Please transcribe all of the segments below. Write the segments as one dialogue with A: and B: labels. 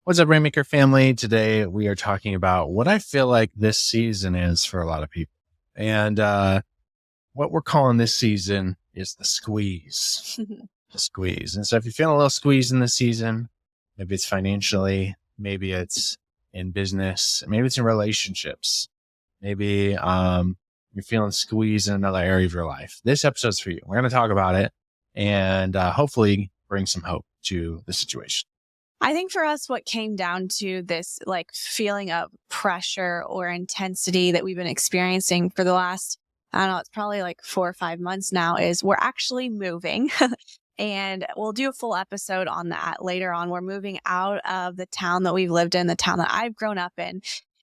A: What's up, Rainmaker family? Today we are talking about what I feel like this season is for a lot of people. And what we're calling this season is the squeeze. The squeeze. And so if you're feeling a little squeeze in this season, maybe it's financially, maybe it's in business, maybe it's in relationships, maybe you're feeling squeezed in another area of your life. This episode's for you. We're going to talk about it and hopefully bring some hope to the situation.
B: I think for us, what came down to this feeling of pressure or intensity that we've been experiencing for the last, I don't know, it's probably 4 or 5 months now, is we're actually moving. And we'll do a full episode on that later on. We're moving out of the town that we've lived in, the town that I've grown up in.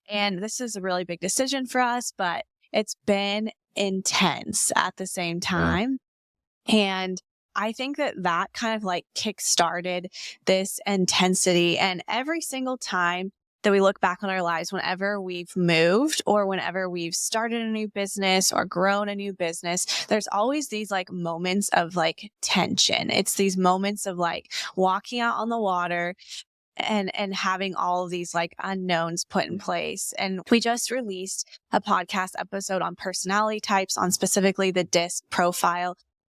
B: And this is a really big decision for us, but it's been intense at the same time. And I think that kind of kick-started this intensity. And every single time that we look back on our lives, whenever we've moved or whenever we've started a new business or grown a new business, there's always these moments of tension. It's these moments of walking out on the water and having all of these unknowns put in place. And we just released a podcast episode on personality types, on specifically the DISC profile.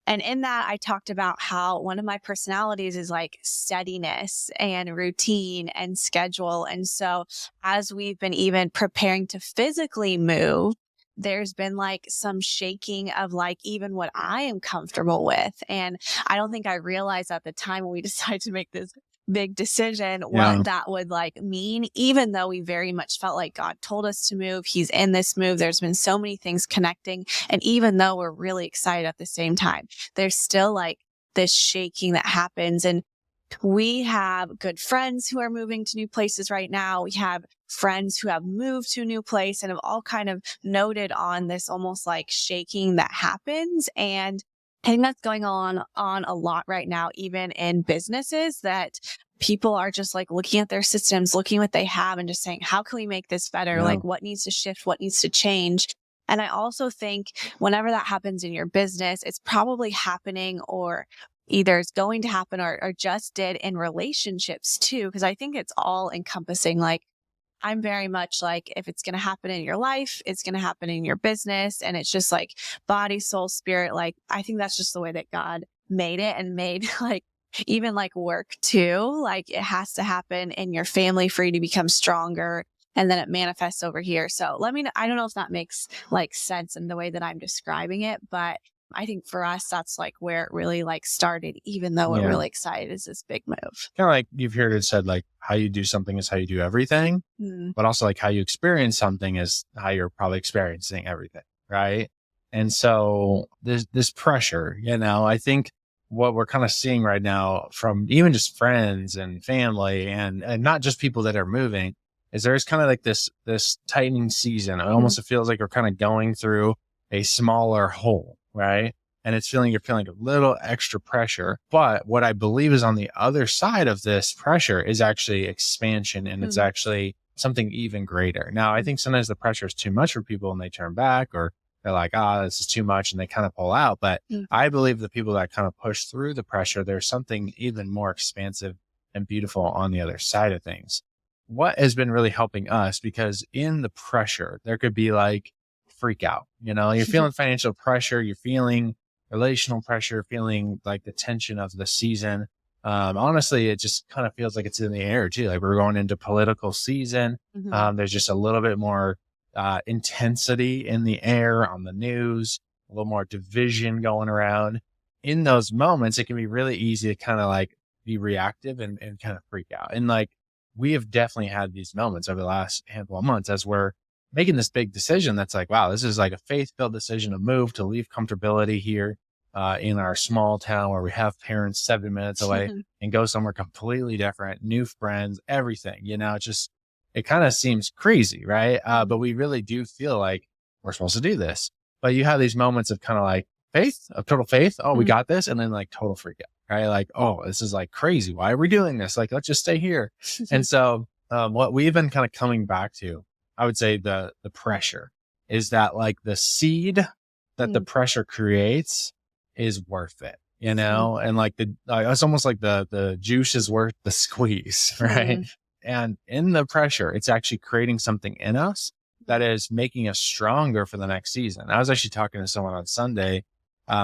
B: And in that, I talked about how one of my personalities is steadiness and routine and schedule. And so as we've been even preparing to physically move, there's been some shaking of even what I am comfortable with. And I don't think I realized at the time when we decided to make this big decision what that would mean, even though we very much felt like God told us to move. He's in this move. There's been so many things connecting. And even though we're really excited at the same time, there's still this shaking that happens. And we have good friends who are moving to new places right now. We have friends who have moved to a new place and have all kind of noted on this almost shaking that happens. And I think that's going on a lot right now, even in businesses, that people are just looking at their systems, looking what they have and just saying, how can we make this better? What needs to shift? What needs to change? And I also think whenever that happens in your business, it's probably happening or either it's going to happen or just did in relationships too. Because I think it's all encompassing. I'm very much if it's going to happen in your life, it's going to happen in your business. And it's just body, soul, spirit. I think that's just the way that God made it and made even work too. It has to happen in your family for you to become stronger. And then it manifests over here. So let me know. I don't know if that makes sense in the way that I'm describing it, but I think for us, that's where it really started, even though we're really excited is this big move.
A: Kind of you've heard it said, how you do something is how you do everything, but also how you experience something is how you're probably experiencing everything. Right. And so this pressure, I think what we're kind of seeing right now from even just friends and family and not just people that are moving is there's kind of this tightening season. It almost feels like we're kind of going through a smaller hole. Right. And you're feeling a little extra pressure. But what I believe is on the other side of this pressure is actually expansion. And it's actually something even greater. Now, I think sometimes the pressure is too much for people and they turn back or they're like, this is too much and they kind of pull out. But I believe the people that kind of push through the pressure, there's something even more expansive and beautiful on the other side of things. What has been really helping us, because in the pressure, there could be freak out. You're feeling financial pressure, you're feeling relational pressure, feeling the tension of the season. Honestly, it just kind of feels like it's in the air too. We're going into political season. There's just a little bit more intensity in the air on the news, a little more division going around. In those moments, it can be really easy to kind of be reactive and kind of freak out. And we have definitely had these moments over the last handful of months as we're making this big decision that's wow, this is a faith-filled decision to move, to leave comfortability here in our small town where we have parents 7 minutes away and go somewhere completely different, new friends, everything, it kind of seems crazy, right? But we really do feel we're supposed to do this. But you have these moments of kind of faith, of total faith. Oh, we got this. And then total freak out, right? Oh, this is crazy. Why are we doing this? Let's just stay here. And so what we've been kind of coming back to, I would say the pressure is that the seed that the pressure creates is worth it, and it's almost the juice is worth the squeeze, right? And in the pressure, it's actually creating something in us that is making us stronger for the next season. I was actually talking to someone on Sunday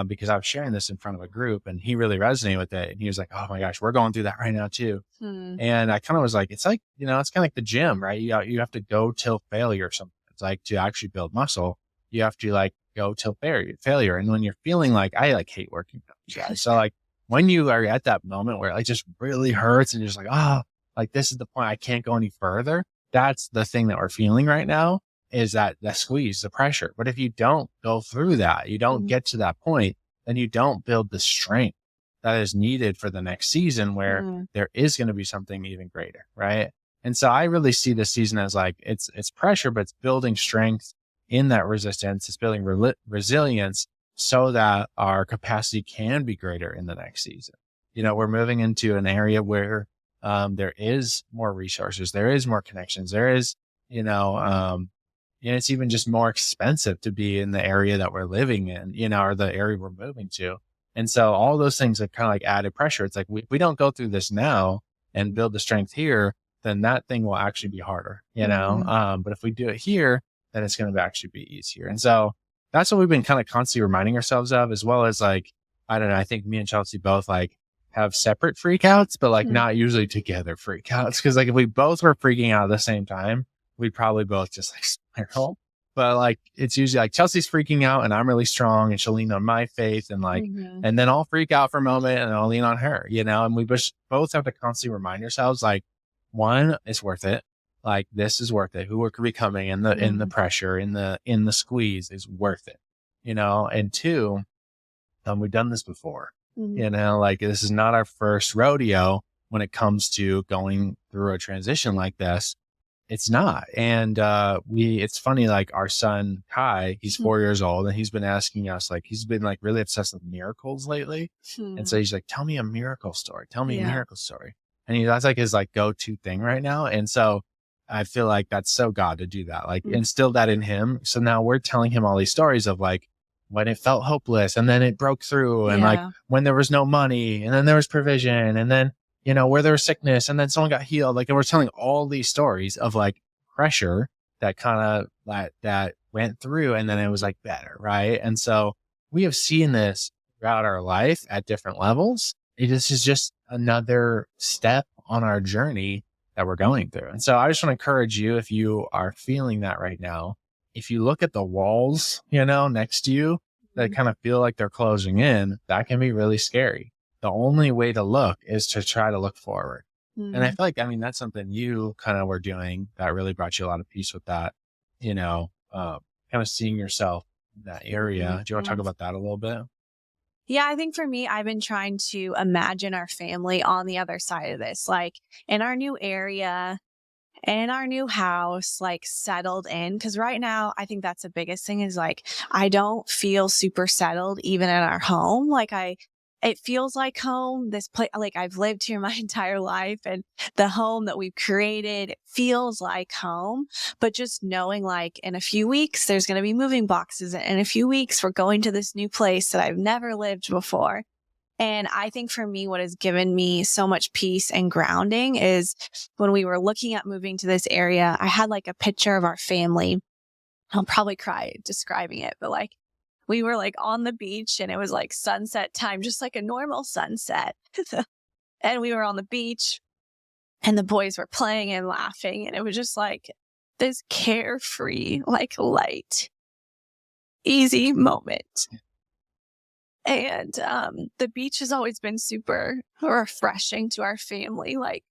A: because I was sharing this in front of a group, and he really resonated with it. And he was like, oh my gosh, we're going through that right now too. And I kind of was like, it's like, it's kind of like the gym, right? You have to go till failure or something. It's like to actually build muscle, you have to like go till failure. And when you're feeling like, I like hate working out, guys. So like when you are at that moment where it like just really hurts and you're just like, like this is the point, I can't go any further. That's the thing that we're feeling right now, is that squeeze, the pressure. But if you don't go through that, you don't get to that point, then you don't build the strength that is needed for the next season where there is going to be something even greater. Right. And so I really see this season as like, it's pressure, but it's building strength in that resistance. It's building resilience so that our capacity can be greater in the next season. We're moving into an area where there is more resources, there is more connections, there is, and it's even just more expensive to be in the area that we're living in, or the area we're moving to. And so all those things are kind of like added pressure. It's like, we don't go through this now and build the strength here, then that thing will actually be harder, but if we do it here, then it's going to actually be easier. And so that's what we've been kind of constantly reminding ourselves of, as well as like, I don't know, I think me and Chelsey both like have separate freakouts, but like not usually together freakouts. Cause like if we both were freaking out at the same time, we'd probably both just like spiral. But like, it's usually like Chelsea's freaking out and I'm really strong and she'll lean on my faith and like, and then I'll freak out for a moment and I'll lean on her, and we both have to constantly remind ourselves, like, one, it's worth it. Like, this is worth it. Who we're becoming in the pressure, in the squeeze is worth it, and two, we've done this before, like this is not our first rodeo when it comes to going through a transition like this. It's not. And it's funny, like our son Kai, he's 4 years old, and he's been asking us, like, he's been like really obsessed with miracles lately. And so he's like, tell me a miracle story. Tell me a miracle story. And that's like his like go-to thing right now. And so I feel like that's so God to do that, like instill that in him. So now we're telling him all these stories of like when it felt hopeless and then it broke through, and like when there was no money and then there was provision, and then where there was sickness and then someone got healed. Like, and we're telling all these stories of like pressure that kind of that went through, and then it was like better. Right. And so we have seen this throughout our life at different levels. This is just another step on our journey that we're going through. And so I just want to encourage you, if you are feeling that right now, if you look at the walls, next to you that kind of feel like they're closing in, that can be really scary. The only way to look is to try to look forward. And I feel like, that's something you kind of were doing that really brought you a lot of peace with that, kind of seeing yourself in that area. Do you want to talk about that a little bit?
B: Yeah, I think for me, I've been trying to imagine our family on the other side of this, like in our new area, in our new house, like settled in. Cause right now, I think that's the biggest thing, is like, I don't feel super settled even in our home. Like it feels like home. This place, like I've lived here my entire life, and the home that we've created, it feels like home. But just knowing, like, in a few weeks, there's going to be moving boxes. And in a few weeks, we're going to this new place that I've never lived before. And I think for me, what has given me so much peace and grounding is when we were looking at moving to this area, I had like a picture of our family. I'll probably cry describing it, but like, we were like on the beach and it was like sunset time, just like a normal sunset. And we were on the beach and the boys were playing and laughing. And it was just like this carefree, like light, easy moment. And the beach has always been super refreshing to our family. Like,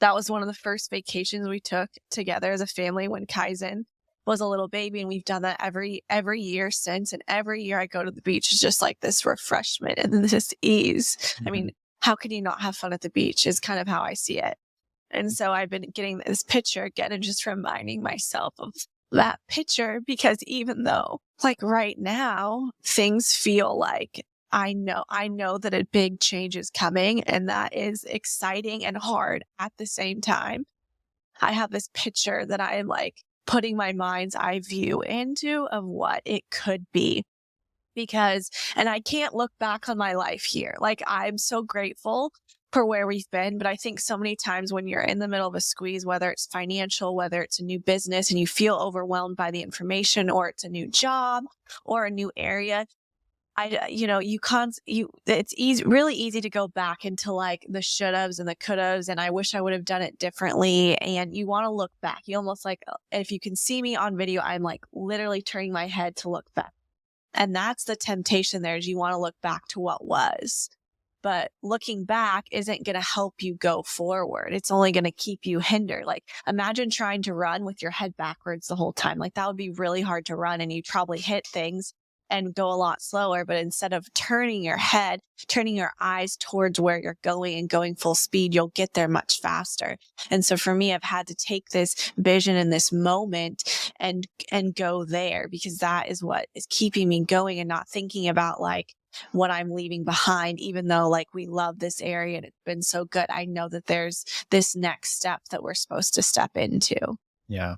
B: that was one of the first vacations we took together as a family when Kaizen was a little baby, and we've done that every year since. And every year I go to the beach, it's just like this refreshment and this ease. I mean, how could you not have fun at the beach is kind of how I see it. And so I've been getting this picture again and just reminding myself of that picture, because even though like right now things feel like I know that a big change is coming, and that is exciting and hard at the same time, I have this picture that I am like putting my mind's eye view into of what it could be. and I can't look back on my life here. Like, I'm so grateful for where we've been. But I think so many times when you're in the middle of a squeeze, whether it's financial, whether it's a new business and you feel overwhelmed by the information, or it's a new job or a new area, it's really easy to go back into like the should haves and the could haves. And I wish I would have done it differently. And you want to look back. You almost like, if you can see me on video, I'm like literally turning my head to look back. And that's the temptation there, is you want to look back to what was. But looking back isn't going to help you go forward. It's only going to keep you hindered. Like, imagine trying to run with your head backwards the whole time. Like, that would be really hard to run, and you'd probably hit things and go a lot slower. But instead of turning your head, turning your eyes towards where you're going and going full speed, you'll get there much faster. And so for me, I've had to take this vision in this moment and go there, because that is what is keeping me going, and not thinking about like what I'm leaving behind. Even though like we love this area and it's been so good, I know that there's this next step that we're supposed to step into.
A: Yeah.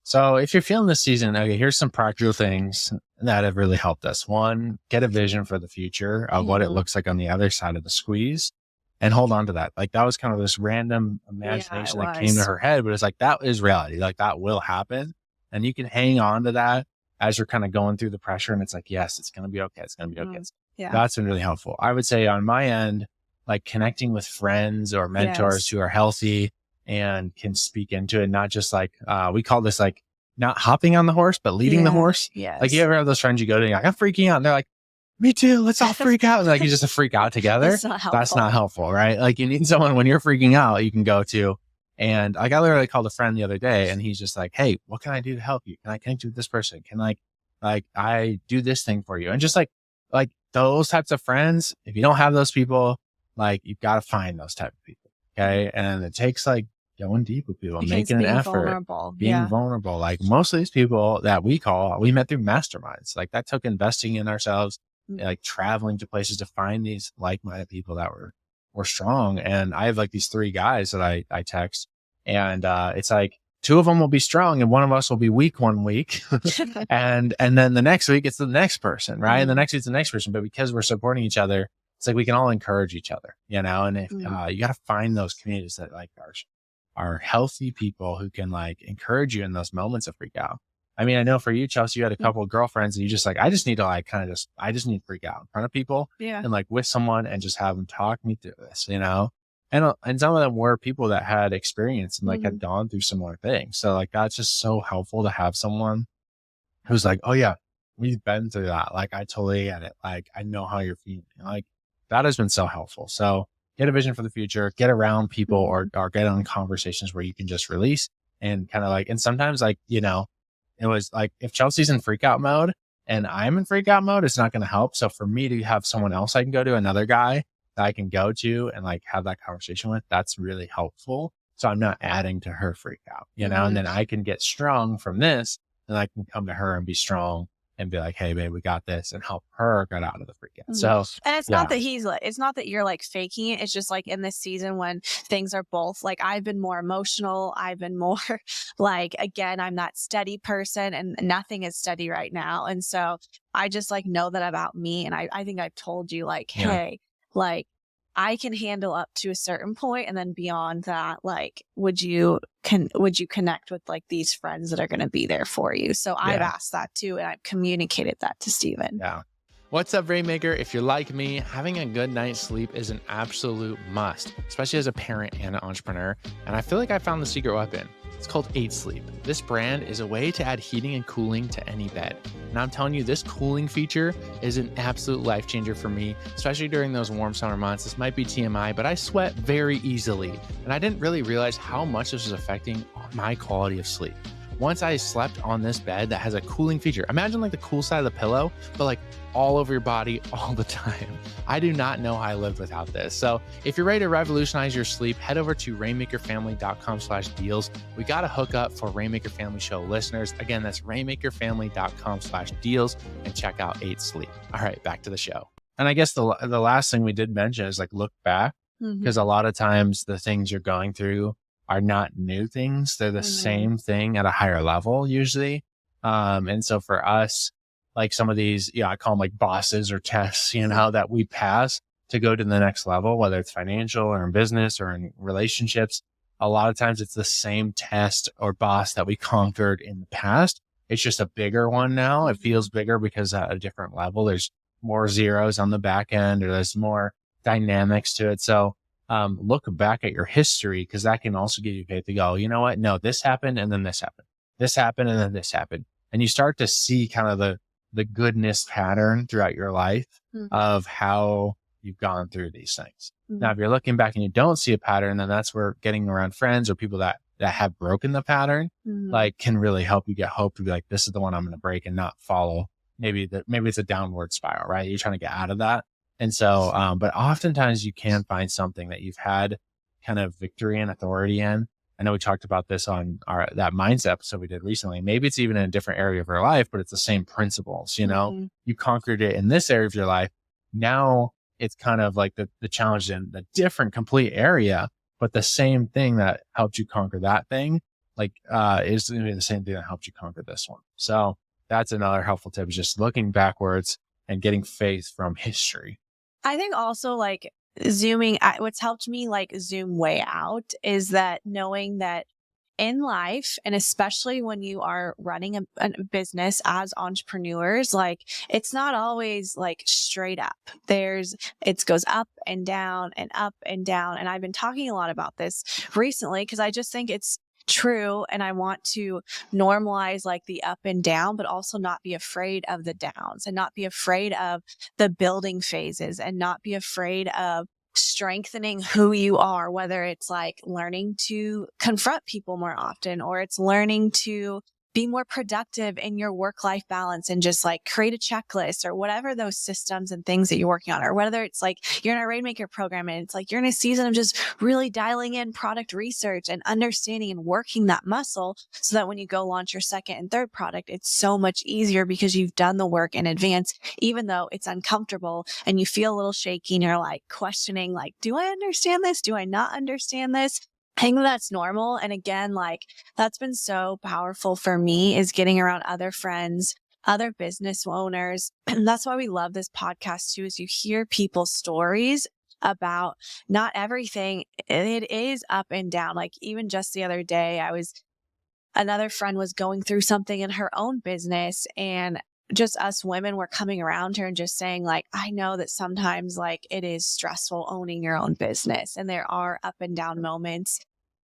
A: So if you're feeling this season, okay, here's some practical things that have really helped us. One, get a vision for the future of what it looks like on the other side of the squeeze, and hold on to that. Like, that was kind of this random imagination that came to her head, but it's like, that is reality. Like, that will happen. And you can hang on to that as you're kind of going through the pressure. And it's like, yes, it's going to be okay. It's going to be okay.
B: Yeah.
A: That's been really helpful. I would say on my end, like connecting with friends or mentors who are healthy and can speak into it. Not just like, we call this like not hopping on the horse, but leading the horse.
B: Yes.
A: Like, you ever have those friends you go to, and you're like, I'm freaking out. And they're like, me too. Let's all freak out. And like, you just freak out together. That's not helpful, right? Like, you need someone when you're freaking out, you can go to. And like, I literally called a friend the other day, and he's just like, hey, what can I do to help you? Can I connect you with this person? Can like I do this thing for you? And just like those types of friends, if you don't have those people, like, you've got to find those type of people. Okay. And it takes like going deep with people, making an effort, being vulnerable. Like, most of these people that we met through masterminds. Like, that took investing in ourselves, like traveling to places to find these like-minded people that were strong. And I have like these 3 guys that I text, and it's like 2 of them will be strong and one of us will be weak one week. and then the next week it's the next person, right? And the next week's the next person. But because we're supporting each other, it's like we can all encourage each other, you know? And if you got to find those communities that like are healthy people who can like encourage you in those moments of freak out. I mean, I know for you, Chelsey, you had a couple of girlfriends, and you just like, I just need to like I just need to freak out in front of people, and like with someone, and just have them talk me through this, you know? And some of them were people that had experience and like had gone through similar things. So like, that's just so helpful to have someone who's like, oh yeah, we've been through that. Like, I totally get it. Like, I know how you're feeling. Like, that has been so helpful. So get a vision for the future, get around people, or get on conversations where you can just release and kind of like, and sometimes like, you know, it was like, if Chelsey's in freak out mode and I'm in freak out mode, it's not going to help. So for me to have someone else I can go to, another guy that I can go to and like have that conversation with, that's really helpful. So I'm not adding to her freak out, you know, and then I can get strong from this, and I can come to her and be strong and be like, hey babe, we got this, and help her get out of the freak out. So,
B: and it's not that it's not that you're like faking it. It's just like in this season when things are both like, I've been more emotional. I've been more like, again, I'm that steady person, and nothing is steady right now. And so I just like know that about me. And I think I've told you like, hey, like, I can handle up to a certain point, and then beyond that, like, would you connect with like these friends that are going to be there for you? So I've asked that too, and I've communicated that to Stephen.
A: Yeah. What's up, Rainmaker? If you're like me, having a good night's sleep is an absolute must, especially as a parent and an entrepreneur. And I feel like I found the secret weapon. It's called 8 Sleep. This brand is a way to add heating and cooling to any bed. And I'm telling you, this cooling feature is an absolute life changer for me, especially during those warm summer months. This might be TMI, but I sweat very easily. And I didn't really realize how much this was affecting my quality of sleep. Once I slept on this bed that has a cooling feature, imagine like the cool side of the pillow, but like all over your body all the time. I do not know how I lived without this. So if you're ready to revolutionize your sleep, head over to rainmakerfamily.com/deals. We got a hookup for Rainmaker Family Show listeners. Again, that's rainmakerfamily.com/deals, and check out 8 Sleep. All right, back to the show. And I guess the last thing we did mention is like, look back, because a lot of times the things you're going through are not new things. They're the same thing at a higher level usually. And so for us, like some of these, I call them like bosses or tests, that we pass to go to the next level, whether it's financial or in business or in relationships. A lot of times it's the same test or boss that we conquered in the past. It's just a bigger one now. It feels bigger because at a different level, there's more zeros on the back end, or there's more dynamics to it. So look back at your history, because that can also give you faith to go, you know what? No, this happened and then this happened. This happened and then this happened. And you start to see kind of the goodness pattern throughout your life of how you've gone through these things. Now, if you're looking back and you don't see a pattern, then that's where getting around friends or people that have broken the pattern, like, can really help you get hope to be like, this is the one I'm going to break and not follow. Maybe it's a downward spiral, right? You're trying to get out of that. And so, but oftentimes you can find something that you've had kind of victory and authority in. I know we talked about this on that mindset episode we did recently. Maybe it's even in a different area of your life, but it's the same principles, you conquered it in this area of your life. Now it's kind of like the challenge in the different complete area, but the same thing that helped you conquer that thing, like, is going to be the same thing that helped you conquer this one. So that's another helpful tip, is just looking backwards and getting faith from history.
B: I think also, like, what's helped me like zoom way out is that knowing that in life, and especially when you are running a business as entrepreneurs, like, it's not always like straight up. It goes up and down and up and down. And I've been talking a lot about this recently because I just think it's true. And I want to normalize like the up and down, but also not be afraid of the downs, and not be afraid of the building phases, and not be afraid of strengthening who you are, whether it's like learning to confront people more often, or it's learning to be more productive in your work-life balance and just like create a checklist, or whatever those systems and things that you're working on, or whether it's like you're in a Rainmaker program and it's like you're in a season of just really dialing in product research and understanding and working that muscle so that when you go launch your second and third product, it's so much easier because you've done the work in advance, even though it's uncomfortable and you feel a little shaky and you're like questioning, like, do I understand this? Do I not understand this? I think that's normal. And again, like, that's been so powerful for me, is getting around other friends, other business owners. And that's why we love this podcast too, is you hear people's stories about not everything. It is up and down. Like, even just the other day, another friend was going through something in her own business, and just us women were coming around her and just saying, like, I know that sometimes like it is stressful owning your own business, and there are up and down moments.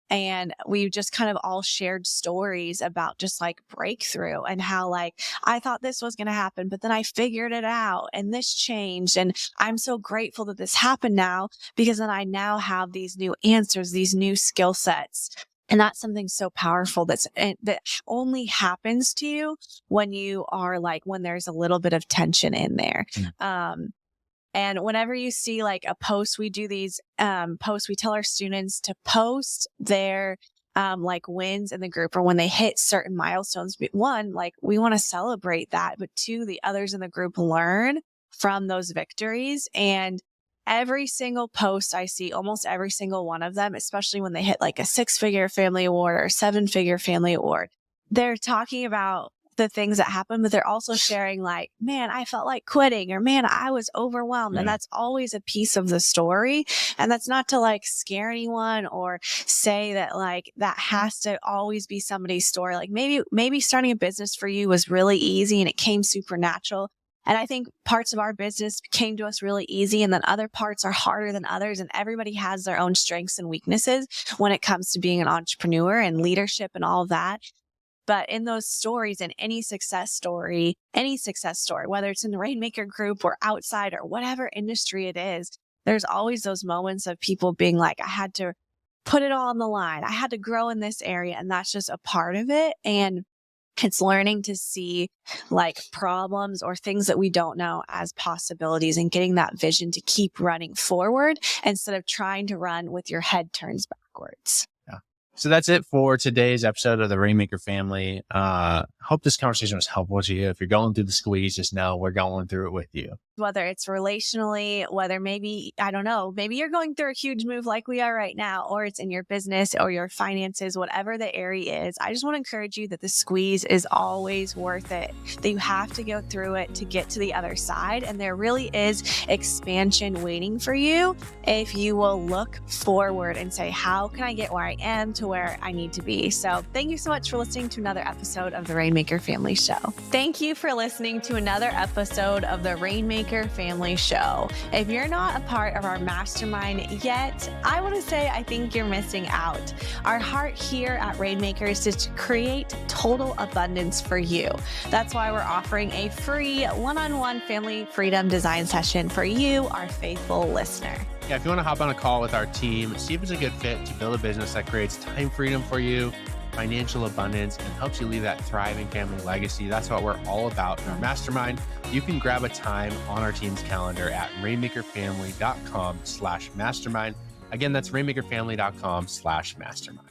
B: And we just kind of all shared stories about just like breakthrough, and how like, I thought this was going to happen, but then I figured it out and this changed. And I'm so grateful that this happened now, because then I now have these new answers, these new skill sets. And that's something so powerful that only happens to you when you are like, when there's a little bit of tension in there. And whenever you see like a post, we do these posts, we tell our students to post their like wins in the group, or when they hit certain milestones. One, like, we want to celebrate that, but two, the others in the group learn from those victories. And every single post I see, almost every single one of them, especially when they hit like a 6-figure family award or 7-figure family award, they're talking about the things that happen, but they're also sharing like, man, I felt like quitting, or man, I was overwhelmed. And that's always a piece of the story. And that's not to like scare anyone or say that like that has to always be somebody's story. Like, maybe starting a business for you was really easy and it came supernatural. And I think parts of our business came to us really easy, and then other parts are harder than others. And everybody has their own strengths and weaknesses when it comes to being an entrepreneur and leadership and all of that. But in those stories, in any success story, whether it's in the Rainmaker group or outside or whatever industry it is, there's always those moments of people being like, I had to put it all on the line. I had to grow in this area. And that's just a part of it. And it's learning to see like problems or things that we don't know as possibilities, and getting that vision to keep running forward instead of trying to run with your head turns backwards.
A: Yeah. So that's it for today's episode of the Rainmaker family. Hope this conversation was helpful to you. If you're going through the squeeze, just know we're going through it with you.
B: Whether it's relationally, whether maybe, I don't know, maybe you're going through a huge move like we are right now, or it's in your business or your finances, whatever the area is. I just want to encourage you that the squeeze is always worth it, that you have to go through it to get to the other side. And there really is expansion waiting for you if you will look forward and say, how can I get where I am to where I need to be? So thank you so much for listening to another episode of the Rainmaker Family Show. Thank you for listening to another episode of the Rainmaker Family Show. If you're not a part of our mastermind yet, I want to say I think you're missing out. Our heart here at Rainmakers is to create total abundance for you. That's why we're offering a free one-on-one family freedom design session for you, our faithful listener.
A: Yeah, if you want to hop on a call with our team, see if it's a good fit to build a business that creates time freedom for you, financial abundance, and helps you leave that thriving family legacy. That's what we're all about in our mastermind. You can grab a time on our team's calendar at rainmakerfamily.com/mastermind. Again, that's rainmakerfamily.com/mastermind.